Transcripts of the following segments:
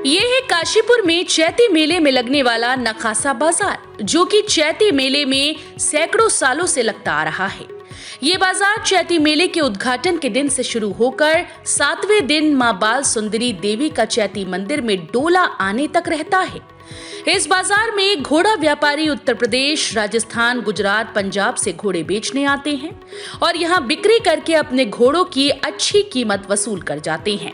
ये है काशीपुर में चैती मेले में लगने वाला नखासा बाजार, जो कि चैती मेले में सैकड़ों सालों से लगता आ रहा है। ये बाजार चैती मेले के उद्घाटन के दिन से शुरू होकर 7वें दिन मां बाल सुंदरी देवी का चैती मंदिर में डोला आने तक रहता है। इस बाजार में घोड़ा व्यापारी उत्तर प्रदेश, राजस्थान, गुजरात, पंजाब से घोड़े बेचने आते हैं और यहाँ बिक्री करके अपने घोड़ों की अच्छी कीमत वसूल कर जाते हैं।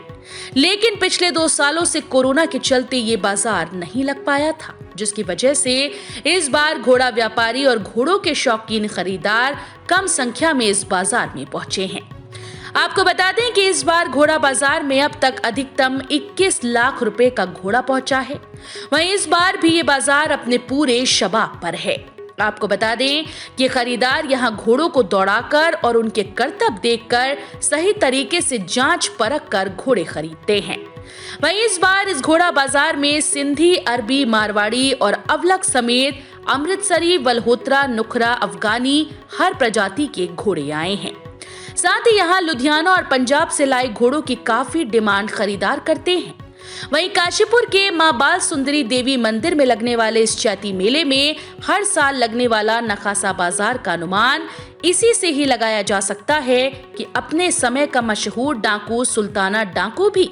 लेकिन पिछले 2 सालों से कोरोना के चलते ये बाजार नहीं लग पाया था, जिसकी वजह से इस बार घोड़ा व्यापारी और घोड़ों के शौकीन खरीदार कम संख्या में इस बाजार में पहुंचे हैं। आपको बता दें कि इस बार घोड़ा बाजार में अब तक अधिकतम 21 लाख रुपए का घोड़ा पहुंचा है। वहीं इस बार भी ये बाजार अपने पूरे शबाब पर है। आपको बता दें कि खरीदार यहां घोड़ों को दौड़ाकर और उनके करतब देखकर सही तरीके से जांच परख कर घोड़े खरीदते हैं। वहीं इस बार इस घोड़ा बाजार में सिंधी, अरबी, मारवाड़ी और अवलख समेत अमृतसरी, वल्होत्रा, नुखरा, अफगानी हर प्रजाति के घोड़े आए हैं। साथ ही यहाँ लुधियाना और पंजाब से लाए घोड़ों की काफी डिमांड खरीदार करते हैं। वहीं काशीपुर के मां बाल सुंदरी देवी मंदिर में लगने वाले इस चैती मेले में हर साल लगने वाला नखासा बाजार का अनुमान इसी से ही लगाया जा सकता है कि अपने समय का मशहूर डाकू सुल्ताना डाकू भी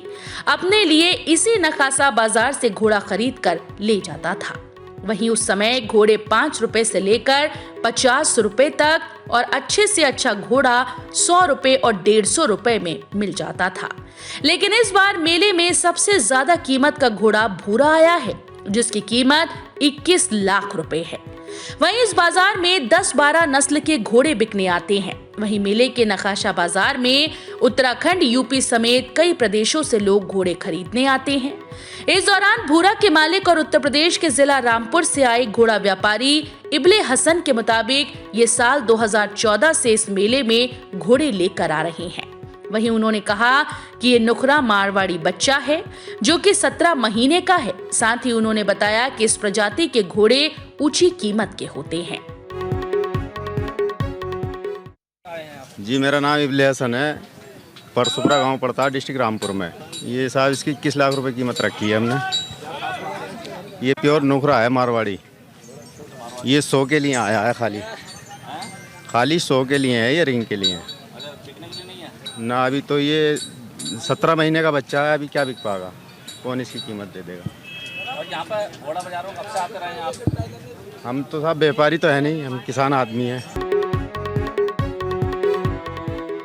अपने लिए इसी नखासा बाजार से घोड़ा खरीद कर ले जाता था। वहीं उस समय घोड़े 5 रुपए से लेकर 50 रुपए तक और अच्छे से अच्छा घोड़ा 100 रुपए और 150 रुपए में मिल जाता था। लेकिन इस बार मेले में सबसे ज्यादा कीमत का घोड़ा भूरा आया है, जिसकी कीमत 21 लाख रुपए है। वहीं इस बाजार में 10-12 नस्ल के घोड़े बिकने आते हैं। वहीं मेले के नखासा बाजार में उत्तराखंड, यूपी समेत कई प्रदेशों से लोग घोड़े खरीदने आते हैं। इस दौरान भूरा के मालिक और उत्तर प्रदेश के जिला रामपुर से आए घोड़ा व्यापारी इब्ले हसन के मुताबिक ये साल 2014 से इस मेले में घोड़े लेकर आ रहे हैं। वहीं उन्होंने कहा कि ये नुखरा मारवाड़ी बच्चा है जो कि 17 महीने का है। साथ ही उन्होंने बताया कि इस प्रजाति के घोड़े ऊंची कीमत के होते हैं। जी, मेरा नाम इब्ले हसन है। परसुपुरा गांव पड़ता है, डिस्ट्रिक्ट रामपुर में। ये साहब इसकी 21 लाख रुपए कीमत रखी है हमने। ये प्योर नुखरा है मारवाड़ी। ये 100 के लिए आया है, खाली 100 के लिए है, ये रिंग के लिए ना। अभी तो ये 17 महीने का बच्चा है, अभी क्या बिक पाएगा, कौन इसकी कीमत दे देगा। और यहाँ पर घोड़ा बाजारों कब से आते रहे हैं आप? हम तो साहब व्यापारी तो है नहीं, हम किसान आदमी हैं।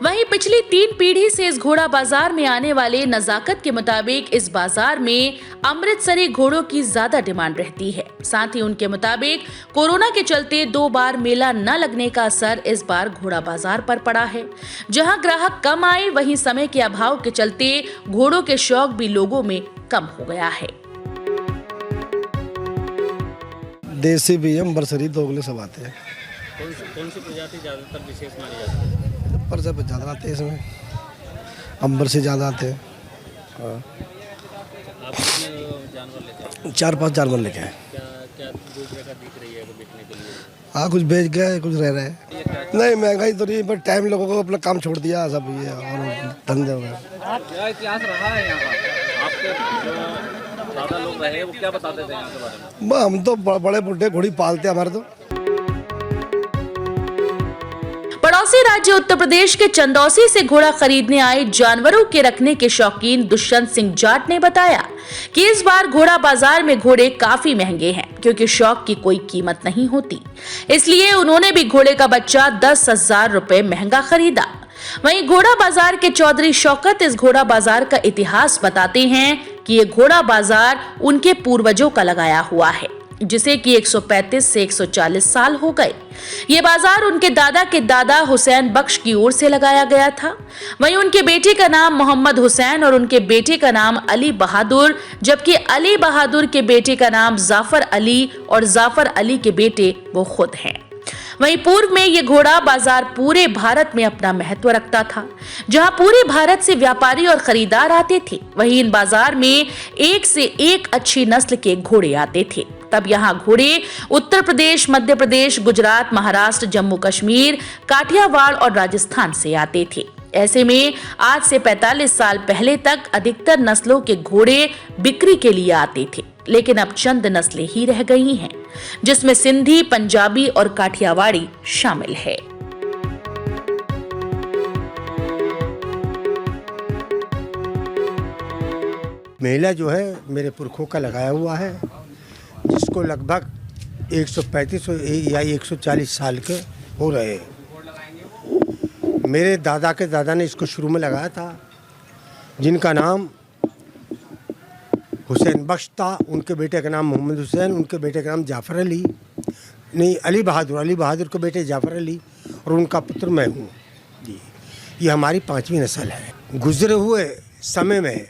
वहीं पिछली 3 पीढ़ी से इस घोड़ा बाजार में आने वाले नजाकत के मुताबिक इस बाजार में अमृतसरी घोड़ों की ज्यादा डिमांड रहती है। साथ ही उनके मुताबिक कोरोना के चलते 2 बार मेला न लगने का असर इस बार घोड़ा बाजार पर पड़ा है। जहां ग्राहक कम आए, वहीं समय के अभाव के चलते घोड़ों के शौक भी लोगों में कम हो गया है। देसी भी अमृतसरी, दोगले सब आते हैं। कौन सी प्रजाति ज्यादातर विशेष मानी जाती है? पर से ज़्यादा आते हैं इसमें, अंबर से ज़्यादा आते हैं। हाँ, आप कितने जानवर लेते हैं? 4-5 जानवर लेके आए। क्या दूसरे का दिख रही है बेचने के लिए? हाँ, कुछ बेच गए, कुछ रह रहे हैं। नहीं, महंगाई तो नहीं, पर टाइम लोगों को अपना काम छोड़ दिया सब, ये और धंधे हो गए। क्या इतिहास रहा है यहाँ का? आपके जो ज़्यादा लोग रहे वो क्या बताते थे यहाँ के बारे में? हम तो बड़े बुढ़े घोड़ी पालते हमारे तो। पड़ोसी राज्य उत्तर प्रदेश के चंदौसी से घोड़ा खरीदने आए जानवरों के रखने के शौकीन दुष्यंत सिंह जाट ने बताया कि इस बार घोड़ा बाजार में घोड़े काफी महंगे हैं, क्योंकि शौक की कोई कीमत नहीं होती। इसलिए उन्होंने भी घोड़े का बच्चा 10,000 रुपए महंगा खरीदा। वहीं घोड़ा बाजार के चौधरी शौकत इस घोड़ा बाजार का इतिहास बताते हैं कि ये घोड़ा बाजार उनके पूर्वजों का लगाया हुआ है, जिसे कि 135 से 140 साल हो गए। ये बाजार उनके दादा के दादा हुसैन बख्श की ओर से लगाया गया था। वहीं उनके बेटे का नाम मोहम्मद हुसैन और उनके बेटे का नाम अली बहादुर, जबकि अली बहादुर के बेटे का नाम जाफर अली और जाफर अली के बेटे वो खुद हैं। वहीं पूर्व में ये घोड़ा बाजार पूरे भारत में अपना महत्व रखता था, जहां पूरे भारत से व्यापारी और खरीदार आते थे। वहीं इन बाजार में एक से एक अच्छी नस्ल के घोड़े आते थे। तब यहाँ घोड़े उत्तर प्रदेश, मध्य प्रदेश, गुजरात, महाराष्ट्र, जम्मू कश्मीर, काठियावाड़ और राजस्थान से आते थे। ऐसे में आज से 45 साल पहले तक अधिकतर नस्लों के घोड़े बिक्री के लिए आते थे, लेकिन अब चंद नस्लें ही रह गई हैं, जिसमें सिंधी, पंजाबी और काठियावाड़ी शामिल है। मेला जो है मेरे पुरखों का लगाया हुआ है, जिसको लगभग 135 या 140 साल के हो रहे हैं। मेरे दादा के दादा ने इसको शुरू में लगाया था, जिनका नाम हुसैन बख्श था। उनके बेटे का नाम मोहम्मद हुसैन, उनके बेटे का नाम जाफ़र अली, नहीं अली बहादुर के बेटे जाफ़र अली, और उनका पुत्र मैं हूँ जी। ये हमारी 5वीं नस्ल है। गुजरे हुए समय में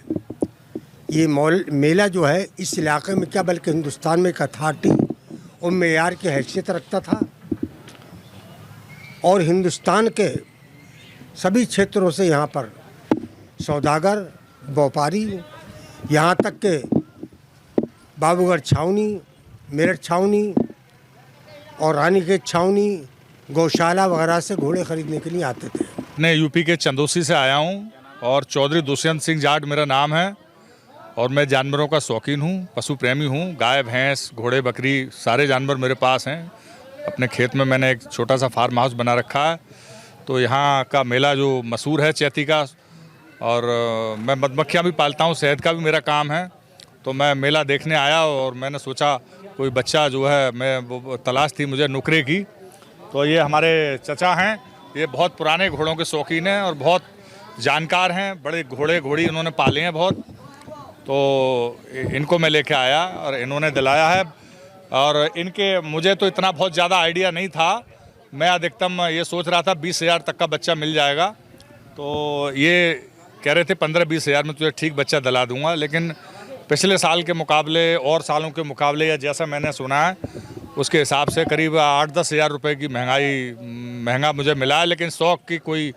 ये मेला जो है इस इलाके में क्या बल्कि हिंदुस्तान में एक अथॉरिटी और मेयार की हैसियत रखता था, और हिंदुस्तान के सभी क्षेत्रों से यहाँ पर सौदागर, व्यापारी, यहाँ तक के बाबूगढ़ छावनी, मेरठ छावनी और रानीखेत छावनी, गौशाला वगैरह से घोड़े खरीदने के लिए आते थे। मैं यूपी के चंदौसी से आया हूँ और चौधरी दुष्यंत सिंह जाट मेरा नाम है, और मैं जानवरों का शौकीन हूँ, पशु प्रेमी हूँ। गाय, भैंस, घोड़े, बकरी सारे जानवर मेरे पास हैं। अपने खेत में मैंने एक छोटा सा फार्म हाउस बना रखा है। तो यहाँ का मेला जो मशहूर है चैती का, और मैं मधमक्खियाँ भी पालता हूँ, शहद का भी मेरा काम है। तो मैं मेला देखने आया और मैंने सोचा कोई बच्चा जो है, मैं वो तलाश थी मुझे नुकरे की। तो ये हमारे चचा हैं, ये बहुत पुराने घोड़ों के शौकीन हैं और बहुत जानकार हैं। बड़े घोड़े घोड़ी इन्होंने पाले हैं बहुत। तो इनको मैं लेके आया और इन्होंने दिलाया है। और इनके मुझे तो इतना बहुत ज़्यादा आइडिया नहीं था, मैं अधिकतम ये सोच रहा था 20,000 तक का बच्चा मिल जाएगा। तो ये कह रहे थे 15-20 हज़ार में तुझे ठीक बच्चा दिला दूंगा, लेकिन पिछले साल के मुकाबले और सालों के मुकाबले, या जैसा मैंने सुना है उसके हिसाब से करीब 8-10 हज़ार रुपये की महंगा मुझे मिला है। लेकिन शौक़ की कोई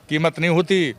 कीमत नहीं होती।